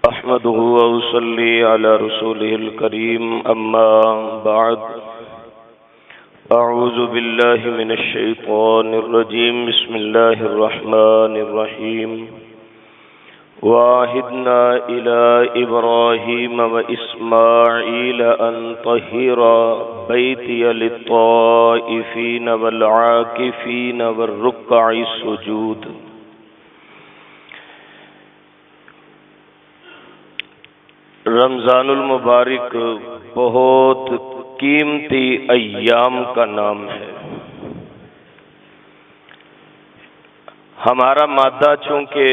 احمده واصلي على رسوله الكريم اما بعد اعوذ بالله من الشيطان الرجيم بسم الله الرحمن الرحيم وعهدنا الى ابراهيم واسماعيل ان طهرا بيتي للطائفين والعاكفين والركع السجود۔ رمضان المبارک بہت قیمتی ایام کا نام ہے۔ ہمارا مادہ چونکہ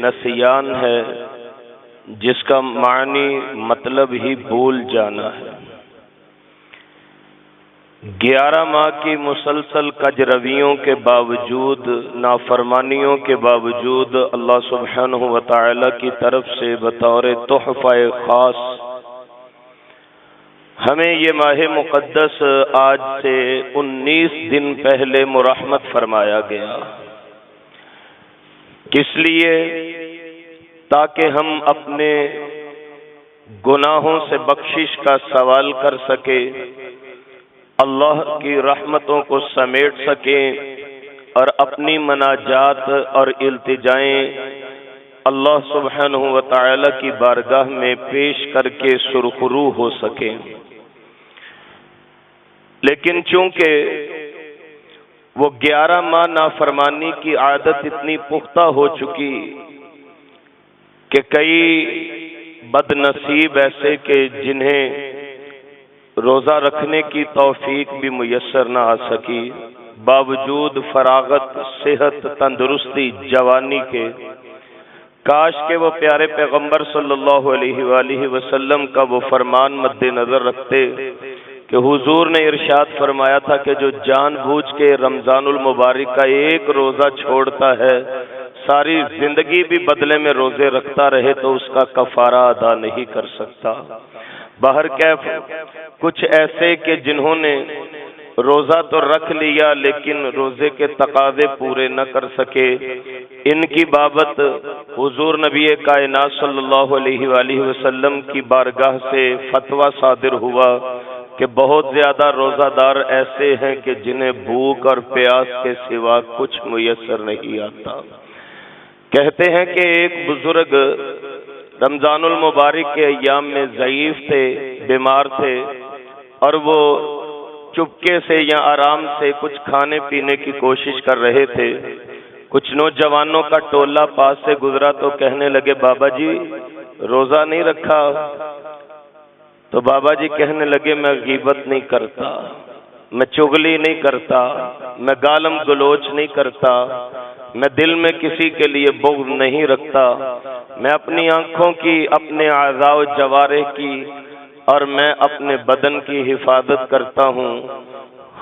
نسیان ہے، جس کا معنی مطلب ہی بھول جانا ہے۔ 11 ماہ کی مسلسل کجرویوں کے باوجود، نافرمانیوں کے باوجود، اللہ سبحانہ و تعالی کی طرف سے بطور تحفہ خاص ہمیں یہ ماہ مقدس آج سے 19 دن پہلے مرحمت فرمایا گیا۔ کس لیے؟ تاکہ ہم اپنے گناہوں سے بخشش کا سوال کر سکیں، اللہ کی رحمتوں کو سمیٹ سکیں اور اپنی مناجات اور التجائیں اللہ سبحانہ و تعالی کی بارگاہ میں پیش کر کے سرخرو ہو سکیں۔ لیکن چونکہ وہ 11 ماہ نافرمانی کی عادت اتنی پختہ ہو چکی کہ کئی بد نصیب ایسے کہ جنہیں روزہ رکھنے کی توفیق بھی میسر نہ آ سکی، باوجود فراغت، صحت، تندرستی، جوانی کے، کاش کہ وہ پیارے پیغمبر صلی اللہ علیہ وآلہ وسلم کا وہ فرمان مد نظر رکھتے کہ حضور نے ارشاد فرمایا تھا کہ جو جان بوجھ کے رمضان المبارک کا ایک روزہ چھوڑتا ہے، ساری زندگی بھی بدلے میں روزے رکھتا رہے تو اس کا کفارہ ادا نہیں کر سکتا۔ بہرکیف کچھ ایسے کہ جنہوں نے روزہ تو رکھ لیا لیکن روزے کے تقاضے پورے نہ کر سکے، ان کی بابت حضور نبی کائنات صلی اللہ علیہ وآلہ وسلم کی بارگاہ سے فتویٰ صادر ہوا کہ بہت زیادہ روزہ دار ایسے ہیں کہ جنہیں بھوک اور پیاس کے سوا کچھ میسر نہیں آتا۔ کہتے ہیں کہ ایک بزرگ رمضان المبارک کے ایام میں ضعیف تھے، بیمار تھے، اور وہ چپکے سے یا آرام سے کچھ کھانے پینے کی کوشش کر رہے تھے۔ کچھ نوجوانوں کا ٹولہ پاس سے گزرا تو کہنے لگے، بابا جی روزہ نہیں رکھا؟ تو بابا جی کہنے لگے، میں غیبت نہیں کرتا، میں چغلی نہیں کرتا، میں گالم گلوچ نہیں کرتا، میں دل میں کسی کے لیے بغض نہیں رکھتا، میں اپنی آنکھوں کی، اپنے اعضاء و جوارح کی اور میں اپنے بدن کی حفاظت کرتا ہوں۔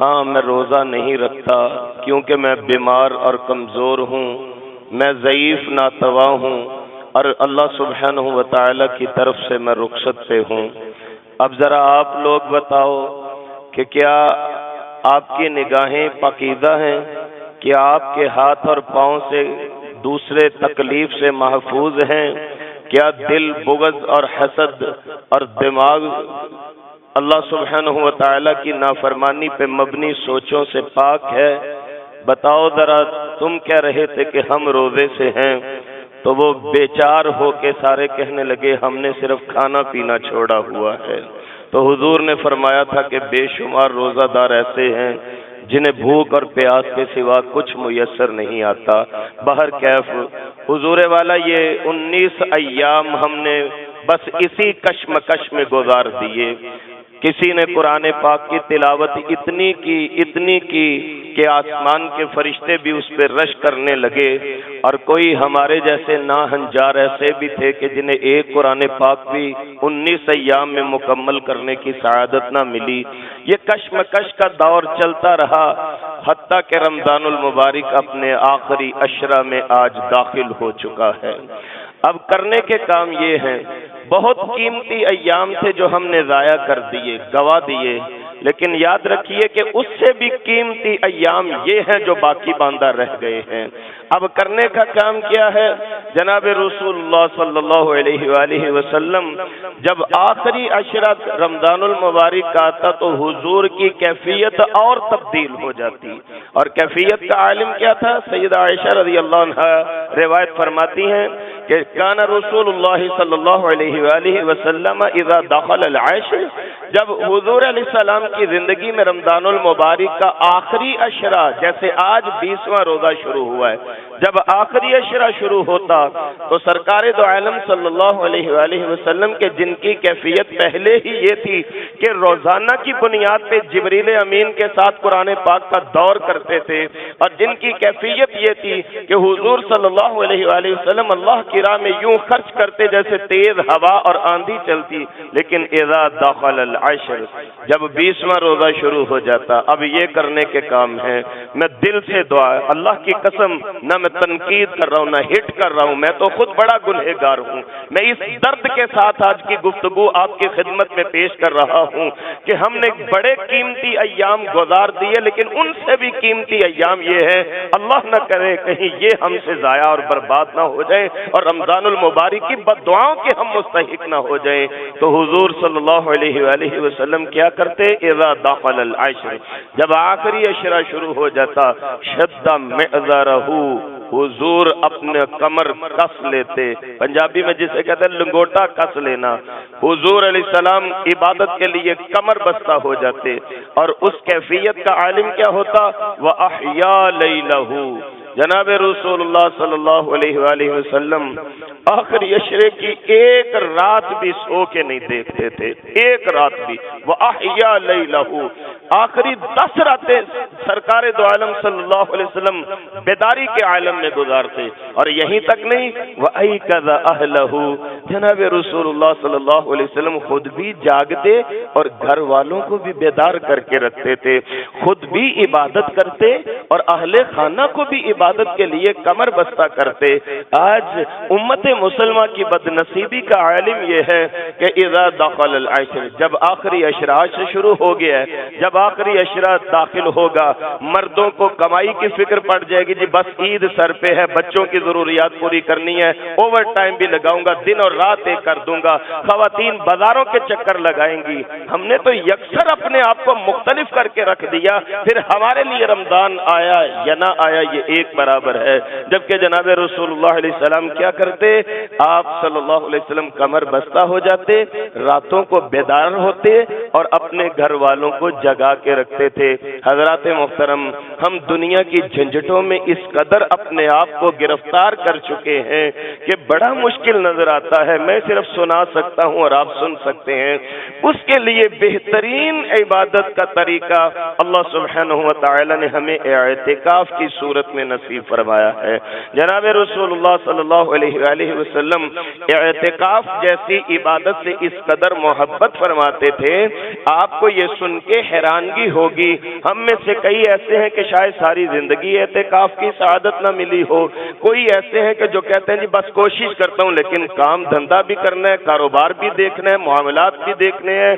ہاں، میں روزہ نہیں رکھتا کیونکہ میں بیمار اور کمزور ہوں، میں ضعیف ناتواں ہوں اور اللہ سبحانہ و تعالی کی طرف سے میں رخصت پہ ہوں۔ اب ذرا آپ لوگ بتاؤ کہ کیا آپ کی نگاہیں پاکیزہ ہیں؟ کیا آپ کے ہاتھ اور پاؤں سے دوسرے تکلیف سے محفوظ ہیں؟ کیا دل بغض اور حسد اور دماغ اللہ سبحانہ و تعالی کی نافرمانی پہ مبنی سوچوں سے پاک ہے؟ بتاؤ ذرا، تم کہہ رہے تھے کہ ہم روزے سے ہیں، تو وہ بیچار ہو کے سارے کہنے لگے ہم نے صرف کھانا پینا چھوڑا ہوا ہے۔ تو حضور نے فرمایا تھا کہ بے شمار روزہ دار ایسے ہیں جنہیں بھوک اور پیاس کے سوا کچھ میسر نہیں آتا۔ بہرکیف حضور والا یہ 19 ایام ہم نے بس اسی کشمکش میں گزار دیے۔ کسی نے قرآن پاک کی تلاوت اتنی کی کہ آسمان کے فرشتے بھی اس پہ رش کرنے لگے، اور کوئی ہمارے جیسے ناہنجار ایسے بھی تھے کہ جنہیں ایک قرآن پاک بھی 19 ایام میں مکمل کرنے کی سعادت نہ ملی۔ یہ کشمکش کا دور چلتا رہا حتیٰ کہ رمضان المبارک اپنے آخری عشرہ میں آج داخل ہو چکا ہے۔ اب کرنے کے کام یہ ہیں، بہت قیمتی ایام تھے جو ہم نے ضائع کر دیے، گوا دیے۔ لیکن یاد رکھیے کہ اس سے بھی قیمتی ایام یہ ہیں جو باقی باندھا رہ گئے ہیں۔ اب کرنے کا کام کیا ہے؟ جناب رسول اللہ صلی اللہ علیہ وآلہ وسلم جب آخری عشرہ رمضان المبارک کا آتا تو حضور کی کیفیت اور تبدیل ہو جاتی، اور کیفیت کا عالم کیا تھا؟ سیدہ عائشہ رضی اللہ عنہا روایت فرماتی ہیں کہ کان رسول اللہ صلی اللہ علیہ وآلہ وسلم اذا دخل العشر، جب حضور علیہ السلام کی زندگی میں رمضان المبارک کا آخری عشرہ، جیسے آج 20واں روزہ شروع ہوا ہے، جب آخری عشرہ شروع ہوتا تو سرکار دو عالم صلی اللہ علیہ وآلہ وسلم کے جن کی کیفیت پہلے ہی یہ تھی کہ روزانہ کی بنیاد پہ جبریل امین کے ساتھ قرآن پاک کا دور کرتے تھے، اور جن کی کیفیت یہ تھی کہ حضور صلی اللہ علیہ وآلہ وسلم اللہ کی راہ میں یوں خرچ کرتے جیسے تیز ہوا اور آندھی چلتی، لیکن اذا دخل العشر، جب 20واں روزہ شروع ہو جاتا، اب یہ کرنے کے کام ہے۔ میں دل سے دعا، اللہ کی قسم، نہ میں تنقید کر رہا ہوں نہ ہٹ کر رہا ہوں، میں تو خود بڑا گنہگار ہوں، میں اس درد کے ساتھ آج کی گفتگو آپ کی خدمت میں پیش کر رہا ہوں کہ ہم نے بڑے قیمتی ایام گزار دیے، لیکن ان سے بھی قیمتی ایام یہ ہے، اللہ نہ کرے کہیں یہ ہم سے ضائع اور برباد نہ ہو جائے اور رمضان المبارک کی بد دعاؤں کے ہم مستحق نہ ہو جائیں۔ تو حضور صلی اللہ علیہ وآلہ وسلم کیا کرتے؟ اذا دخل العشر، جب آخری عشرہ شروع ہو جاتا، شد معذرہ، حضور اپنے کمر کس لیتے، پنجابی میں جسے کہتے ہیں لنگوٹا کس لینا، حضور علیہ السلام عبادت کے لیے کمر بستہ ہو جاتے، اور اس کیفیت کا عالم کیا ہوتا؟ وَأَحْيَا لَيْلَهُ، جناب رسول اللہ صلی اللہ علیہ وآلہ وسلم آخری عشرے کی ایک رات بھی سو کے نہیں دیکھتے تھے، ایک رات بھی۔ وَأَحْيَا لَيْلَهُ، آخری 10 راتیں سرکار دو عالم صلی اللہ علیہ وسلم بیداری کے عالم میں گزارتے، اور یہیں تک نہیں، وَأَيْقَظَ أَهْلَهُ، جناب رسول اللہ صلی اللہ علیہ وسلم خود بھی جاگتے اور گھر والوں کو بھی بیدار کر کے رکھتے تھے، خود بھی عبادت کرتے اور اہل خانہ کو بھی عبادت کے لیے کمر بستہ کرتے۔ آج امت مسلمہ کی بد نصیبی کا عالم یہ ہے کہ اذا دخل العشر، جب آخری عشرہ سے شروع ہو گیا ہے، جب آخری عشرہ داخل ہوگا، مردوں کو کمائی کی فکر پڑ جائے گی، جی بس عید سر پہ ہے، بچوں کی ضروریات پوری کرنی ہے، اوور ٹائم بھی لگاؤں گا، دن اور رات ایک کر دوں گا، خواتین بازاروں کے چکر لگائیں گی۔ ہم نے تو یکسر اپنے آپ کو مختلف کر کے رکھ دیا، پھر ہمارے لیے رمضان آیا یا نہ آیا یہ ایک برابر ہے۔ جبکہ جناب رسول اللہ علیہ السلام کیا کرتے؟ آپ صلی اللہ علیہ وسلم کمر بستہ ہو جاتے، راتوں کو بیدار ہوتے اور اپنے گھر والوں کو جگا کے رکھتے تھے۔ حضرات محترم، ہم دنیا کی جھنجھٹوں میں اس قدر اپنے آپ کو گرفتار کر چکے ہیں کہ بڑا مشکل نظر آتا ہے۔ میں صرف سنا سکتا ہوں اور آپ سن سکتے ہیں۔ اس کے لیے بہترین عبادت کا طریقہ اللہ سبحانہ و تعالی نے ہمیں اعتکاف کی صورت میں نصیب فرمایا ہے۔ جناب رسول اللہ صلی اللہ علیہ وآلہ وسلم اعتکاف جیسی عبادت سے اس قدر محبت فرماتے تھے، آپ کو یہ سن کے حیرانگی ہوگی، ہم میں سے کئی ایسے ہیں کہ شاید ساری زندگی اعتکاف کی سعادت نہ ملی ہو، کوئی ایسے ہیں کہ جو کہتے ہیں جی بس کوشش کرتا ہوں لیکن کام دھندا بھی کرنا ہے، کاروبار بھی دیکھنا ہے، معاملات بھی دیکھنے ہیں۔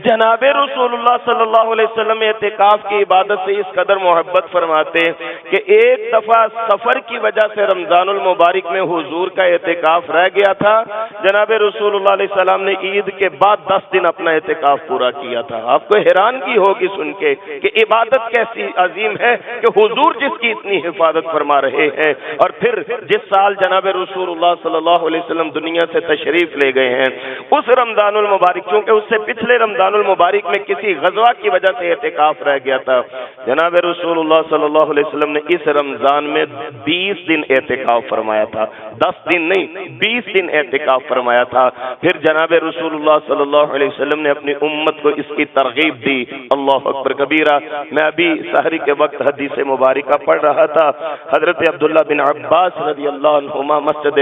جناب رسول اللہ صلی اللہ علیہ وسلم اعتکاف کی عبادت سے اس قدر محبت فرماتے کہ ایک دفعہ سفر کی وجہ سے رمضان المبارک میں حضور کا اعتکاف رہ گیا تھا، جناب رسول اللہ علیہ السلام نے عید کے بعد 10 دن اپنا اعتکاف پورا کیا تھا۔ آپ کو حیرانگی ہوگی سن کے کہ عبادت کیسی عظیم ہے کہ حضور جس کی اتنی حفاظت فرما رہے ہیں، اور پھر جس سال جناب رسول اللہ صلی اللہ علیہ وسلم دنیا سے تشریف لے گئے ہیں، اس رمضان المبارک، چونکہ اس سے پچھلے رمضان المبارک میں کسی غزوہ کی وجہ سے اعتکاف رہ گیا تھا، جناب رسول اللہ صلی اللہ علیہ وسلم نے اس رمضان میں 20 دن اعتکاف فرمایا تھا، 10 دن نہیں 20 دن اعتکاف فرمایا تھا۔ پھر جناب رسول اللہ صلی اللہ علیہ وسلم نے اپنی امت کو اس کی ترغیب دی۔ اللہ اکبر کبیرہ۔ میں ابھی سحری کے وقت حدیث مبارکہ پڑھ رہا تھا، حضرت عبداللہ بن عباس رضی اللہ عنہما مسجد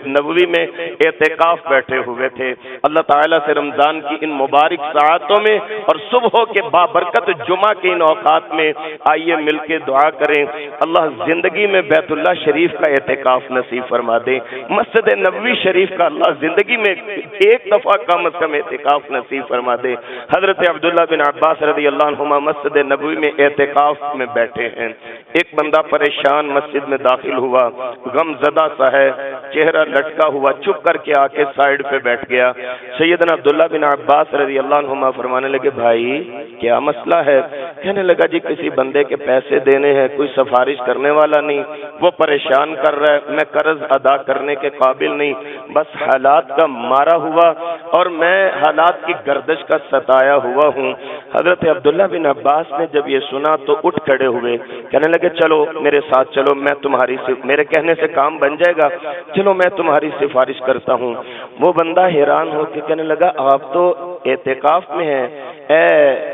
نبوی میں اعتکاف بیٹھے ہوئے تھے۔ اللہ تعالیٰ سے رمضان کی ان مبارک ساعتوں میں اور صبح کے بابرکت جمعہ کے ان اوقات میں آئیے مل کے دعا کریں، اللہ زندگی میں بیت اللہ شریف کا اعتکاف نصیب فرما دے، مسجد نبوی شریف کا اللہ زندگی میں ایک دفعہ کم از کم اعتکاف نصیب فرما دے۔ فرماتے حضرت عبداللہ بن عباس رضی اللہ عنہما مسجد نبوی میں اعتکاف میں بیٹھے ہیں، ایک بندہ پریشان مسجد میں داخل ہوا، غم زدہ سا ہے، چہرہ لٹکا ہوا، چپ کر کے آ کے سائیڈ پہ بیٹھ گیا۔ سیدنا عبداللہ بن عباس رضی اللہ عنہما فرمانے لگے بھائی کیا مسئلہ ہے؟ کہنے لگا جی کسی بندے کے پیسے دینے ہیں، کوئی سفارش کرنے والا نہیں، وہ پریشان کر رہا ہے، میں قرض ادا کرنے کے قابل نہیں، بس حالات کا مارا ہوا اور میں حالات کی گردش کا ستایا ہوا ہوں۔ حضرت عبداللہ بن عباس نے جب یہ سنا تو اٹھ کھڑے ہوئے، کہنے لگے چلو میرے ساتھ چلو، میں تمہاری میرے کہنے سے کام بن جائے گا، چلو میں تمہاری سفارش کرتا ہوں۔ وہ بندہ حیران ہو کے کہنے لگا آپ تو اعتکاف میں ہیں، اے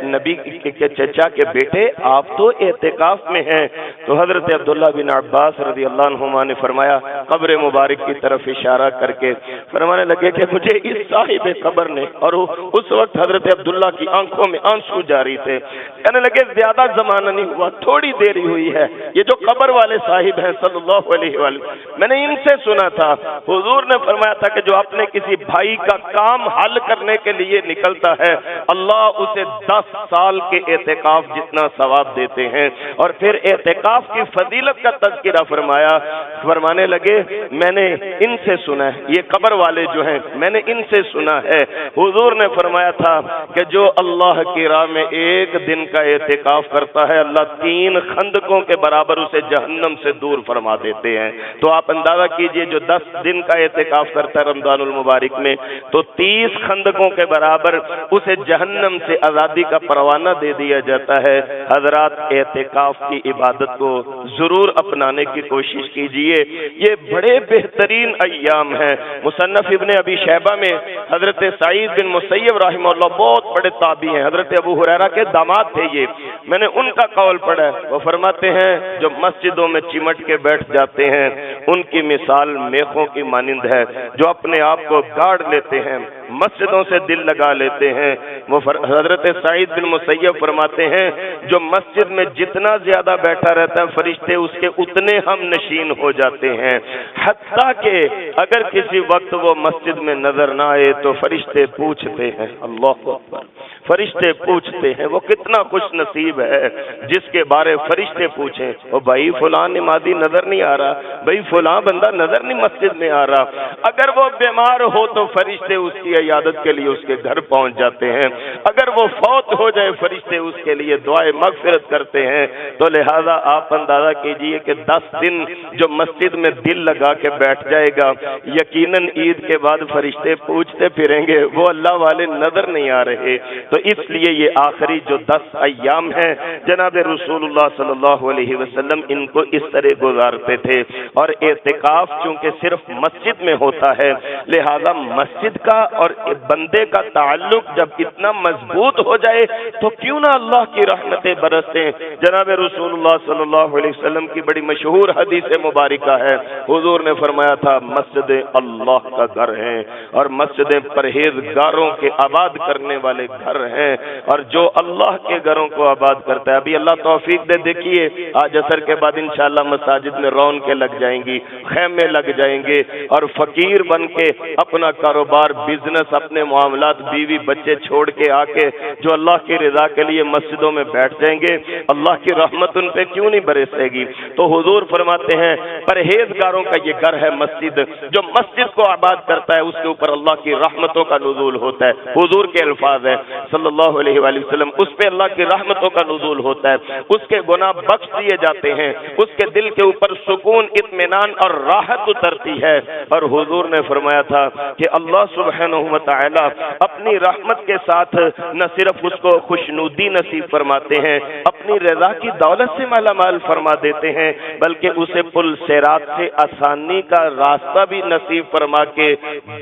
نبی کے چچا کے بیٹے آپ تو اعتکاف میں ہیں۔ تو حضرت عبداللہ بن عباس رضی اللہ عنہما نے فرمایا قبر مبارک کی طرف اشارہ کر کے فرمانے لگے کہ مجھے اس صاحب قبر نے، اور اس وقت حضرت عبداللہ کی آنکھوں میں آنسو جاری تھے، کہنے لگے زیادہ زمانہ نہیں ہوا، تھوڑی دیر ہوئی ہے، یہ جو قبر والے صاحب ہیں صلی اللہ علیہ وآلہ میں نے ان سے سنا تھا، حضور نے فرمایا تھا کہ جو اپنے کسی بھائی کا کام حل کرنے کے لیے نکلتا ہے اللہ اسے 10 سال کے اعتکاف جتنا ثواب دیتے ہیں۔ اور پھر اعتکاف کی فضیلت کا تذکرہ فرمایا، فرمانے لگے میں نے ان سے سنا ہے، یہ قبر والے جو ہیں میں نے ان سے سنا ہے، حضور نے فرمایا تھا کہ جو اللہ کی راہ میں ایک دن کا اعتکاف کرتا ہے اللہ 3 خندقوں کے برابر اسے جہنم سے دور فرما دیتے ہیں۔ تو آپ اندازہ کیجئے جو 10 دن کا اعتکاف کرتا ہے رمضان المبارک میں تو 30 خندقوں کے برابر اسے جہنم سے آزادی کا پروانہ دے دیا جاتا ہے۔ حضرات اعتکاف کی عبادت کو ضرور اپنانے کی کوشش کیجئے، یہ بڑے بہترین ایام ہیں۔ مصنف ابن ابی شیبہ میں حضرت سعید بن مسیب رحمہ اللہ بہت بڑے تابعی ہیں، حضرت ابو ہریرہ کے داماد تھے یہ، میں نے ان کا قول پڑھا ہے، وہ فرماتے ہیں جو مسجدوں میں چمٹ کے بیٹھ جاتے ہیں ان کی مثال میخوں کی مانند ہے، جو اپنے آپ کو گاڑ لیتے ہیں، مسجدوں سے دل لگا لیتے ہیں۔ وہ حضرت سعید بن مسیب فرماتے ہیں جو مسجد میں جتنا زیادہ بیٹھا رہتا ہے فرشتے اس کے اتنے ہم نشین ہو جاتے ہیں، حتیٰ کہ اگر کسی وقت وہ مسجد میں نظر نہ آئے تو فرشتے پوچھتے ہیں، اللہ اکبر، فرشتے پوچھتے ہیں وہ کتنا خوش نصیب ہے جس کے بارے فرشتے پوچھیں او بھائی فلاں نمازی نظر نہیں آ رہا، بھائی فلاں بندہ نظر نہیں مسجد میں آ رہا، اگر وہ بیمار ہو تو فرشتے اس کی عیادت کے لیے اس کے گھر پہنچ جاتے ہیں، اگر وہ فوت ہو جائے فرشتے اس کے لیے دعائے مغفرت کرتے ہیں۔ تو لہذا آپ اندازہ کیجئے کہ 10 دن جو مسجد میں دل لگا کے بیٹھ جائے گا یقیناً عید کے بعد فرشتے پوچھتے پھریں گے وہ اللہ والے نظر نہیں آ رہے۔ تو اس لیے یہ آخری جو 10 ایام ہیں جناب رسول اللہ صلی اللہ علیہ وسلم ان کو اس طرح گزارتے تھے، اور اعتکاف چونکہ صرف مسجد میں ہوتا ہے لہذا مسجد کا اور بندے کا تعلق جب اتنا مضبوط ہو جائے تو کیوں نہ اللہ کی رحمتیں برسیں۔ جناب رسول اللہ صلی اللہ علیہ وسلم کی بڑی مشہور حدیث مبارکہ ہے، حضور نے فرمایا تھا مسجد اللہ کا گھر ہے اور مسجدیں پرہیزگاروں کے آباد کرنے والے گھر ہیں، اور جو اللہ کے گھروں کو آباد کرتا ہے، ابھی اللہ توفیق دے دیکھیے آج عصر کے بعد انشاءاللہ مساجد میں رونقیں لگ جائیں گی، خیمے لگ جائیں گے، اور فقیر بن کے اپنا کاروبار بزنس اپنے معاملات بیوی بچے چھوڑ کے آ کے جو اللہ کی رضا کے لیے مسجدوں میں بیٹھ جائیں گے اللہ کی رحمت ان پہ کیوں نہیں برسے گی۔ تو حضور فرماتے ہیں پرہیزگاروں کا یہ گھر ہے مسجد، جو مسجد کو آباد کرتا ہے اس کے اوپر اللہ کی رحمتوں کا نزول ہوتا ہے، حضور کے الفاظ ہیں صلی اللہ علیہ وآلہ وسلم، اس پہ اللہ کی رحمتوں کا نزول ہوتا ہے، اس کے گناہ بخش دیے جاتے ہیں، اس کے دل کے اوپر سکون اطمینان اور راحت اترتی ہے۔ اور حضور نے فرمایا تھا کہ اللہ سبحانہ و تعالی اپنی رحمت کے ساتھ نہ صرف اس کو خوشنودی نصیب فرماتے ہیں، اپنی رضا کی دولت سے مالا مال فرما دیتے ہیں، بلکہ اسے پل صراط سے آسانی کا راستہ بھی نصیب فرما کے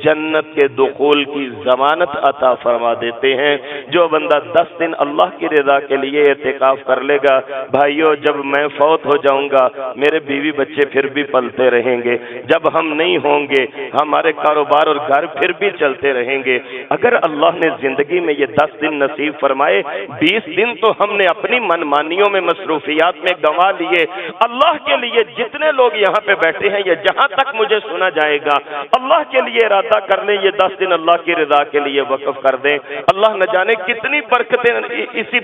جنت کے دخول کی ضمانت عطا فرما دیتے ہیں۔ جو بندہ 10 دن اللہ کی رضا کے لیے اعتکاف کر لے گا، بھائیو جب میں فوت ہو جاؤں گا میرے بیوی بچے پھر بھی پلتے رہیں گے، جب ہم نہیں ہوں گے ہمارے کاروبار اور گھر پھر بھی چلتے رہیں گے۔ اگر اللہ نے زندگی میں یہ 10 دن نصیب فرمائے، 20 دن تو ہم نے اپنی منمانیوں میں مصروفیات میں گنوا لیے۔ اللہ کے لیے جتنے لوگ یہاں پہ بیٹھے ہیں یا جہاں تک مجھے سنا جائے گا اللہ کے لیے ارادہ کر لیں، یہ 10 دن اللہ کی رضا کے لیے وقف کر دیں، اللہ نہ جانے کتنی برکتیں اسی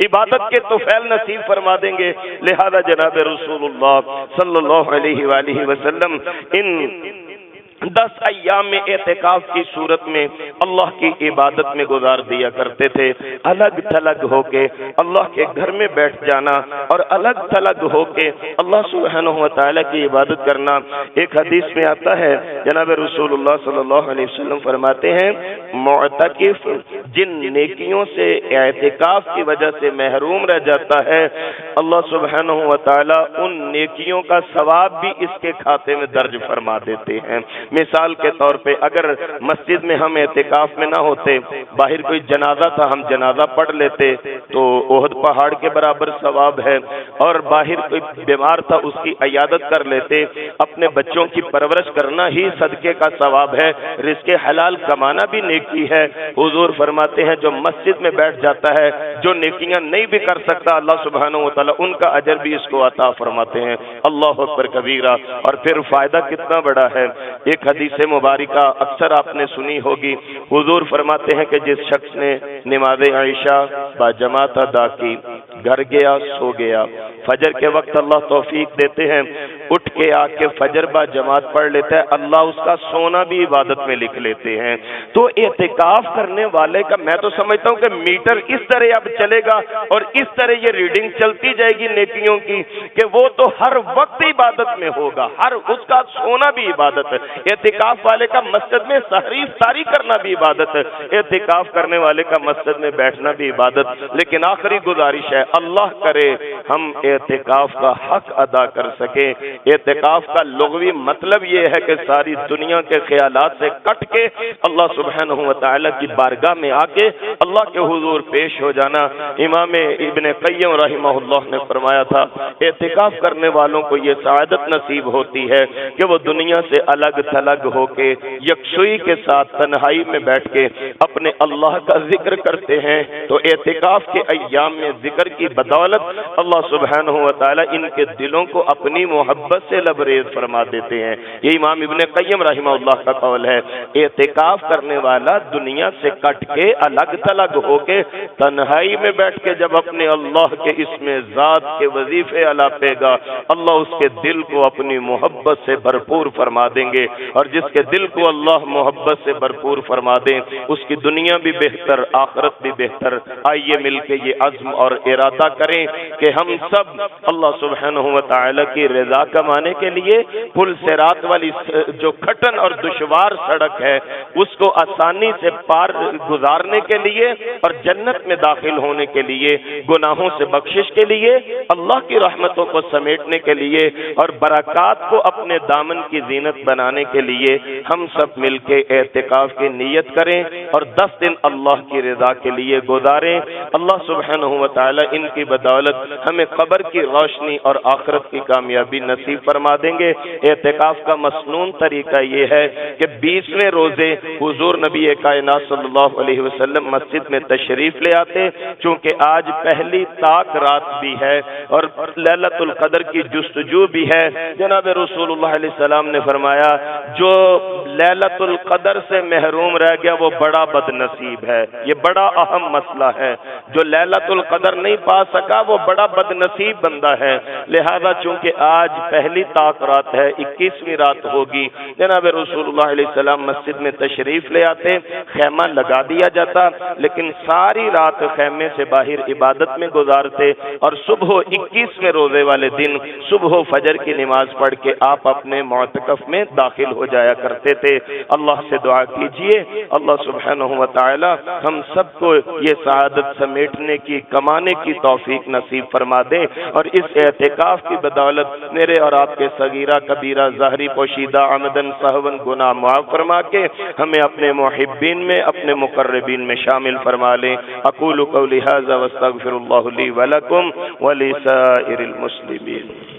عبادت کے طفیل نصیب فرما دیں گے۔ لہذا جناب رسول اللہ صلی اللہ علیہ وآلہ وسلم ان 10 ایام میں اعتکاف کی صورت میں اللہ کی عبادت میں گزار دیا کرتے تھے، الگ تھلگ ہو کے اللہ کے گھر میں بیٹھ جانا اور الگ تھلگ ہو کے اللہ سبحانہ و تعالیٰ کی عبادت کرنا۔ ایک حدیث میں آتا ہے جناب رسول اللہ صلی اللہ علیہ وسلم فرماتے ہیں معتکف جن نیکیوں سے اعتکاف کی وجہ سے محروم رہ جاتا ہے اللہ سبحانہ و تعالیٰ ان نیکیوں کا ثواب بھی اس کے کھاتے میں درج فرما دیتے ہیں۔ مثال کے طور پہ اگر مسجد میں ہم اعتکاف میں نہ ہوتے، باہر کوئی جنازہ تھا ہم جنازہ پڑھ لیتے تو احد پہاڑ کے برابر ثواب ہے، اور باہر کوئی بیمار تھا اس کی عیادت کر لیتے، اپنے بچوں کی پرورش کرنا ہی صدقے کا ثواب ہے، رزق حلال کمانا بھی نیکی ہے۔ حضور فرماتے ہیں جو مسجد میں بیٹھ جاتا ہے، جو نیکیاں نہیں بھی کر سکتا اللہ سبحانہ و تعالیٰ ان کا اجر بھی اس کو عطا فرماتے ہیں۔ اللہ اکبر کبیرہ۔ اور پھر فائدہ کتنا بڑا ہے۔ ایک حدیث مبارکہ اکثر آپ نے سنی ہوگی، حضور فرماتے ہیں کہ جس شخص نے نماز عشاء باجماعت ادا کی، گھر گیا سو گیا، فجر کے وقت اللہ توفیق دیتے ہیں اٹھ کے آ کے فجر با جماعت پڑھ لیتا ہے، اللہ اس کا سونا بھی عبادت میں لکھ لیتے ہیں۔ تو اعتکاف کرنے والے کا میں تو سمجھتا ہوں کہ میٹر اس طرح اب چلے گا اور اس طرح یہ ریڈنگ چلتی جائے گی نیکیوں کی کہ وہ تو ہر وقت عبادت میں ہوگا، ہر اس کا سونا بھی عبادت ہے۔ اعتکاف والے کا مسجد میں سحری افطاری کرنا بھی عبادت ہے، اعتکاف کرنے والے کا مسجد میں بیٹھنا بھی عبادت۔ لیکن آخری گزارش ہے اللہ کرے ہم اعتکاف کا حق ادا کر سکیں۔ اعتکاف کا لغوی مطلب یہ ہے کہ ساری دنیا کے خیالات سے کٹ کے اللہ سبحانہ و تعالیٰ کی بارگاہ میں آ کے اللہ کے حضور پیش ہو جانا۔ امام ابن قیم رحمہ اللہ نے فرمایا تھا اعتکاف کرنے والوں کو یہ سعادت نصیب ہوتی ہے کہ وہ دنیا سے الگ تھلگ ہو کے یکسوئی کے ساتھ تنہائی میں بیٹھ کے اپنے اللہ کا ذکر کرتے ہیں۔ تو اعتکاف کے ایام میں ذکر کی بدولت اللہ سبحانہ و تعالیٰ ان کے دلوں کو اپنی محبت سے لبریز فرما دیتے ہیں۔ یہ امام ابن قیم رحمہ اللہ کا قول ہے۔ اعتکاف کرنے والا دنیا سے کٹ کے الگ تھلگ ہو کے تنہائی میں بیٹھ کے جب اپنے اللہ کے اسم ذات کے وظیفے الاپے گا، اللہ اس کے دل کو اپنی محبت سے بھرپور فرما دیں گے، اور جس کے دل کو اللہ محبت سے بھرپور فرما دیں اس کی دنیا بھی بہتر آخرت بھی بہتر۔ آئیے مل کے یہ عزم اور ارادہ کریں کہ ہم سب اللہ سبحانہ و تعالی کی رضا کمانے کے لیے پل صراط والی جو کھٹن اور دشوار سڑک ہے اس کو آسانی سے پار گزارنے کے لیے اور جنت میں داخل ہونے کے لیے، گناہوں سے بخشش کے لیے، اللہ کی رحمتوں کو سمیٹنے کے لیے اور برکات کو اپنے دامن کی زینت بنانے کے لیے ہم سب مل کے اعتکاف کی نیت کریں اور 10 دن اللہ کی رضا کے لیے گزاریں۔ اللہ سبحانہ و تعالی ان کی بدولت ہمیں قبر کی روشنی اور آخرت کی کامیابی نصیب فرما دیں گے۔ اعتکاف کا مسنون طریقہ یہ ہے کہ 20ویں روزے حضور نبی کائنات صلی اللہ علیہ وسلم مسجد میں تشریف لے آتے، چونکہ آج پہلی طاق رات بھی ہے اور لیلۃ القدر کی جستجو بھی ہے۔ جناب رسول اللہ علیہ السلام نے فرمایا جو لیلۃ القدر سے محروم رہ گیا وہ بڑا بد نصیب ہے۔ یہ بڑا اہم مسئلہ ہے، جو لیلۃ القدر نہیں پا سکا وہ بڑا بد نصیب بندہ ہے۔ لہذا چونکہ آج پہلی طاق رات ہے، 21ویں رات ہوگی، جناب رسول اللہ علیہ السلام مسجد میں تشریف لے آتے، خیمہ لگا دیا جاتا، لیکن ساری رات خیمے سے باہر عبادت میں گزارتے اور صبح 21ویں روزے والے دن صبح فجر کی نماز پڑھ کے آپ اپنے معتکف میں داخل ہو جایا کرتے تھے۔ اللہ سے دعا کیجئے اللہ سبحانہ و تعالی ہم سب کو یہ سعادت سمیٹنے کی کمانے کی توفیق نصیب فرما دے، اور اس اعتکاف کی بدولت میرے اور آپ کے صغیرہ کبیرہ ظاہری پوشیدہ عمدن سہون گناہ معاف فرما کے ہمیں اپنے محبین میں اپنے مقربین میں شامل فرما لیں۔ اقول قولی ھذا واستغفر اللہ لی ولکم ولسائر المسلمین۔